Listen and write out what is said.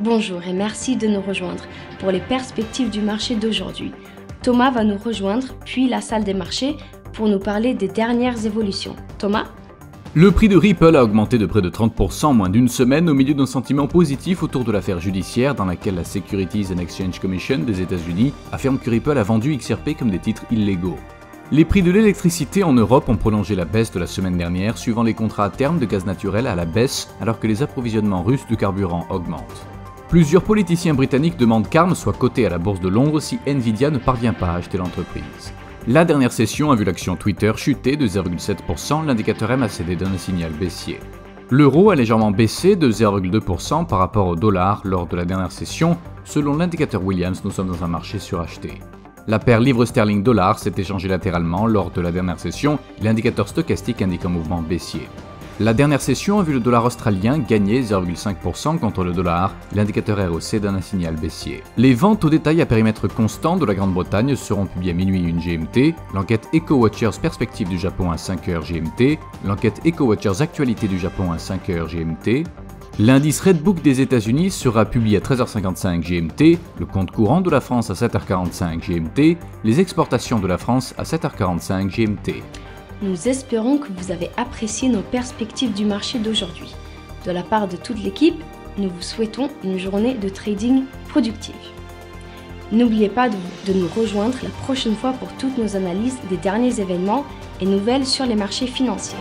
Bonjour et merci de nous rejoindre pour les perspectives du marché d'aujourd'hui. Thomas va nous rejoindre, puis la salle des marchés, pour nous parler des dernières évolutions. Thomas ? Le prix de Ripple a augmenté de près de 30% en moins d'une semaine au milieu d'un sentiment positif autour de l'affaire judiciaire dans laquelle la Securities and Exchange Commission des États-Unis affirme que Ripple a vendu XRP comme des titres illégaux. Les prix de l'électricité en Europe ont prolongé la baisse de la semaine dernière, suivant les contrats à terme de gaz naturel à la baisse alors que les approvisionnements russes de carburant augmentent. Plusieurs politiciens britanniques demandent qu'ARM soit coté à la bourse de Londres si Nvidia ne parvient pas à acheter l'entreprise. La dernière session a vu l'action Twitter chuter de 0,7%, l'indicateur MACD donne un signal baissier. L'euro a légèrement baissé de 0,2% par rapport au dollar lors de la dernière session, selon l'indicateur Williams, nous sommes dans un marché suracheté. La paire livre sterling-dollar s'est échangée latéralement lors de la dernière session, l'indicateur stochastique indique un mouvement baissier. La dernière session a vu le dollar australien gagner 0,5% contre le dollar, l'indicateur ROC donne un signal baissier. Les ventes au détail à périmètre constant de la Grande-Bretagne seront publiées à minuit 1 GMT, l'enquête EcoWatchers Perspective du Japon à 5h GMT, l'enquête EcoWatchers Actualité du Japon à 5h GMT, l'indice Redbook des États-Unis sera publié à 13h55 GMT, le compte courant de la France à 7h45 GMT, les exportations de la France à 7h45 GMT. Nous espérons que vous avez apprécié nos perspectives du marché d'aujourd'hui. De la part de toute l'équipe, nous vous souhaitons une journée de trading productive. N'oubliez pas de nous rejoindre la prochaine fois pour toutes nos analyses des derniers événements et nouvelles sur les marchés financiers.